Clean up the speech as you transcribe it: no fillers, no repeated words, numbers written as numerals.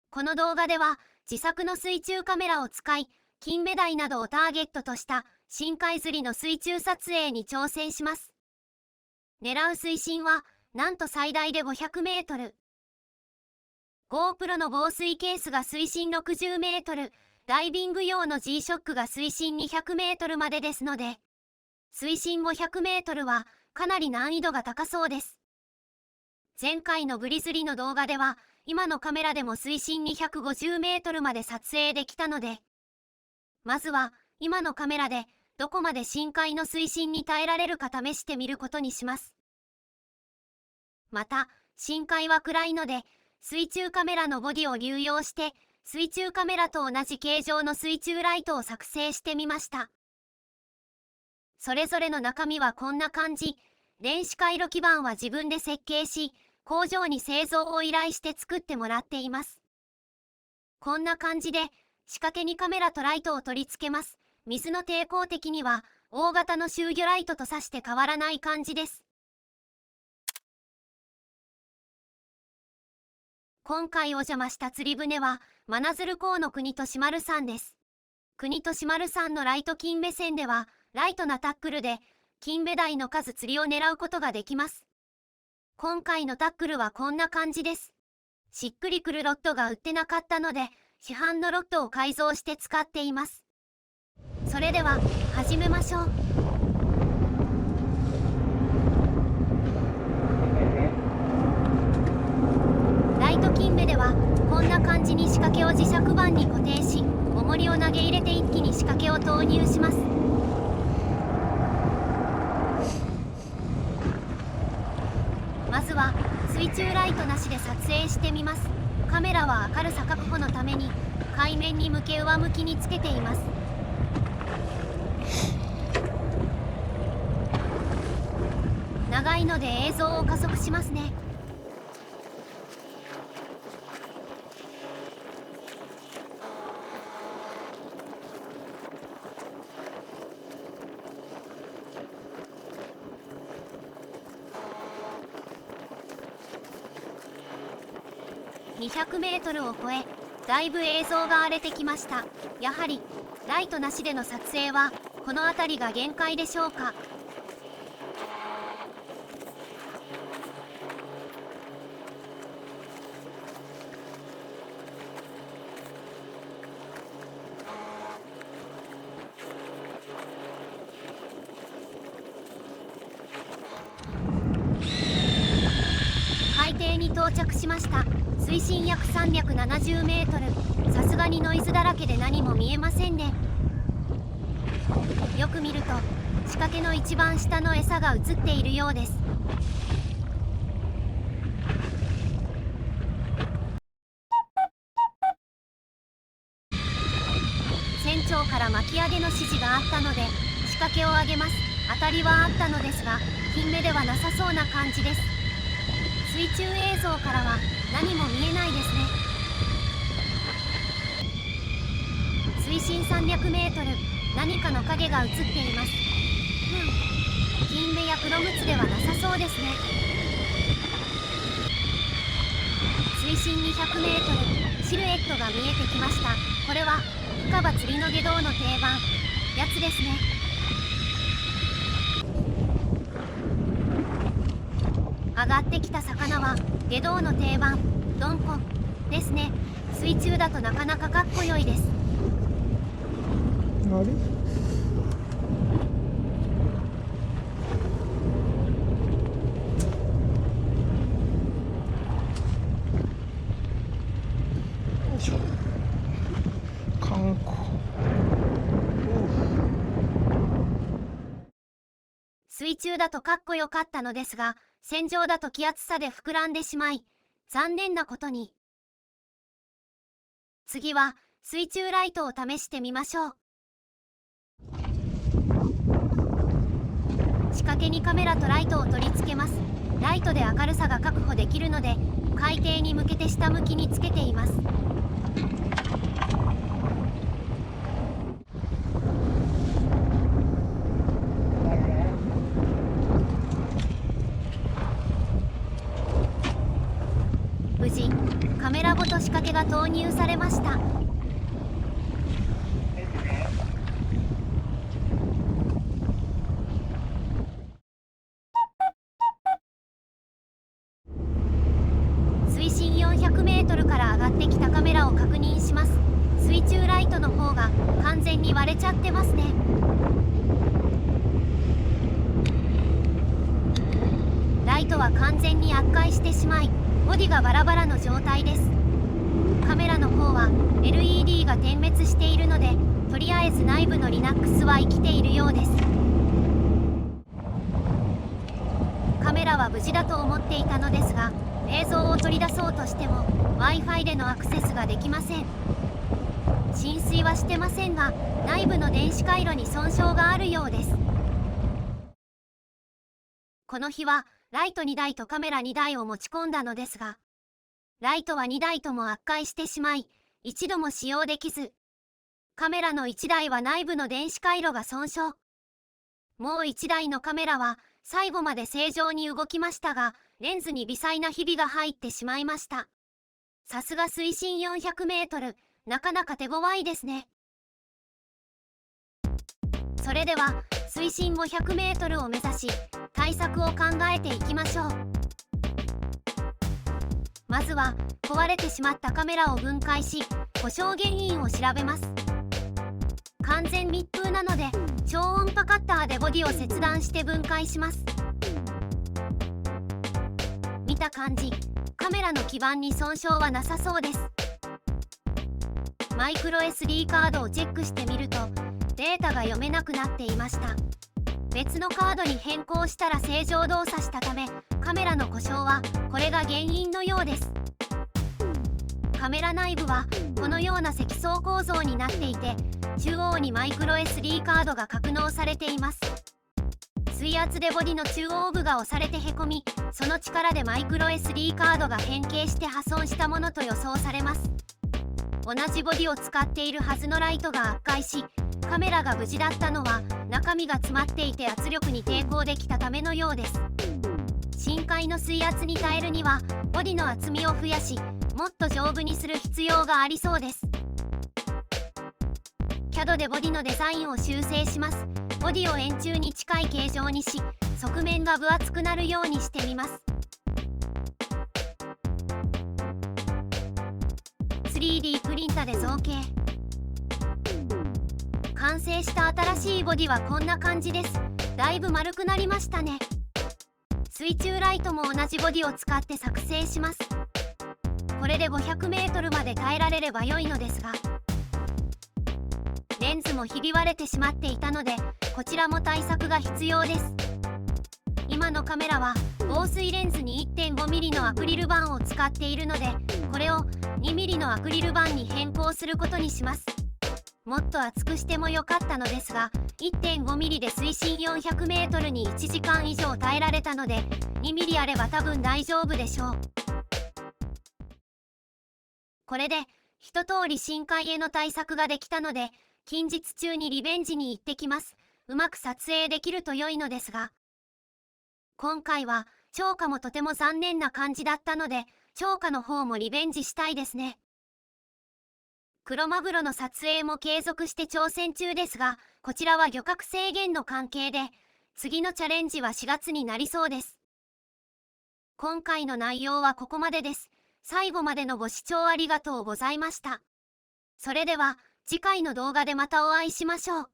この動画では自作の水中カメラを使い、金目鯛などをターゲットとした深海釣りの水中撮影に挑戦します。狙う水深はなんと最大で500メートル。GoPro の防水ケースが水深60メートル、ダイビング用の G-SHOCK が水深200メートルまでですので、水深500メートルはかなり難易度が高そうです。前回のブリ釣りの動画では、今のカメラでも水深250メートルまで撮影できたので、まずは今のカメラでどこまで深海の水深に耐えられるか試してみることにします。また、深海は暗いので、水中カメラのボディを流用して、水中カメラと同じ形状の水中ライトを作成してみました。それぞれの中身はこんな感じ。電子回路基板は自分で設計し、工場に製造を依頼して作ってもらっています。こんな感じで、仕掛けにカメラとライトを取り付けます。水の抵抗的には、大型の集魚ライトとさして変わらない感じです。今回お邪魔した釣り船は、真鶴港の国利丸山です。国利丸山のライト金目線では、ライトなタックルで、金目鯛の数釣りを狙うことができます。今回のタックルはこんな感じです。しっくりくるロッドが売ってなかったので、市販のロッドを改造して使っています。それでは、始めましょう。ライト金目では、こんな感じに仕掛けを磁石板に固定し、重りを投げ入れて一気に仕掛けを投入します。まずは水中ライトなしで撮影してみます。カメラは明るさ確保のために海面に向け上向きにつけています。長いので映像を加速しますね。200メートルを超え、だいぶ映像が荒れてきました。やはりライトなしでの撮影はこの辺りが限界でしょうか。海底に到着しました。水深約370メートル。さすがにノイズだらけで何も見えませんね。よく見ると仕掛けの一番下の餌が映っているようです。船長から巻き上げの指示があったので仕掛けを上げます。当たりはあったのですが金目ではなさそうな感じです。水中映像からは何も見えないですね。水深300メートル、何かの影が映っています。金目や黒ムツではなさそうですね。水深200メートル、シルエットが見えてきました。これは深場釣りの下道の定番やつですね。上がってきた魚は下道の定番ドンコですね。水中だとなかなかかっこよいです。あれ観光水中だとかっこよかったのですが、船上だと気圧差で膨らんでしまい、残念なことに。次は水中ライトを試してみましょう。仕掛けにカメラとライトを取り付けます。ライトで明るさが確保できるので、海底に向けて下向きにつけています。無事カメラごと仕掛けが投入されました。水深400メートルから上がってきたカメラを確認します。水中ライトの方が完全に割れちゃってますね。ライトは完全に悪化してしまい、ボディがバラバラの状態です。カメラの方は LED が点滅しているので、とりあえず内部の Linux は生きているようです。カメラは無事だと思っていたのですが、映像を取り出そうとしても Wi-Fi でのアクセスができません。浸水はしてませんが、内部の電子回路に損傷があるようです。この日はライト2台とカメラ2台を持ち込んだのですが、ライトは2台とも悪化してしまい、一度も使用できず、カメラの1台は内部の電子回路が損傷。もう1台のカメラは最後まで正常に動きましたが、レンズに微細なひびが入ってしまいました。さすが水深400メートル、なかなか手強いですね。それでは水深500メートルを目指し、対策を考えていきましょう。まずは壊れてしまったカメラを分解し、故障原因を調べます。完全密封なので超音波カッターでボディを切断して分解します。見た感じ、カメラの基板に損傷はなさそうです。マイクロ SD カードをチェックしてみると、データが読めなくなっていました。別のカードに変更したら正常動作したため、カメラの故障はこれが原因のようです。カメラ内部はこのような積層構造になっていて、中央にマイクロ SD カードが格納されています。水圧でボディの中央部が押されてへこみ、その力でマイクロ SD カードが変形して破損したものと予想されます。同じボディを使っているはずのライトが悪化し、カメラが無事だったのは中身が詰まっていて圧力に抵抗できたためのようです。深海の水圧に耐えるにはボディの厚みを増やし、もっと丈夫にする必要がありそうです。CAD でボディのデザインを修正します。ボディを円柱に近い形状にし、側面が分厚くなるようにしてみます。3D プリンタで造形。完成した新しいボディはこんな感じです。だいぶ丸くなりましたね。水中ライトも同じボディを使って作成します。これで500メートルまで耐えられれば良いのですが、レンズもひび割れてしまっていたので、こちらも対策が必要です。今のカメラは防水レンズに 1.5mm のアクリル板を使っているので、これを 2mm のアクリル板に変更することにします。もっと厚くしてもよかったのですが、 1.5mm で水深400メートルに1時間以上耐えられたので、2mmあれば多分大丈夫でしょう。これで一通り深海への対策ができたので、近日中にリベンジに行ってきます。うまく撮影できると良いのですが、今回は超過もとても残念な感じだったので、超過の方もリベンジしたいですね。クロマグロの撮影も継続して挑戦中ですが、こちらは漁獲制限の関係で、次のチャレンジは4月になりそうです。今回の内容はここまでです。最後までのご視聴ありがとうございました。それでは次回の動画でまたお会いしましょう。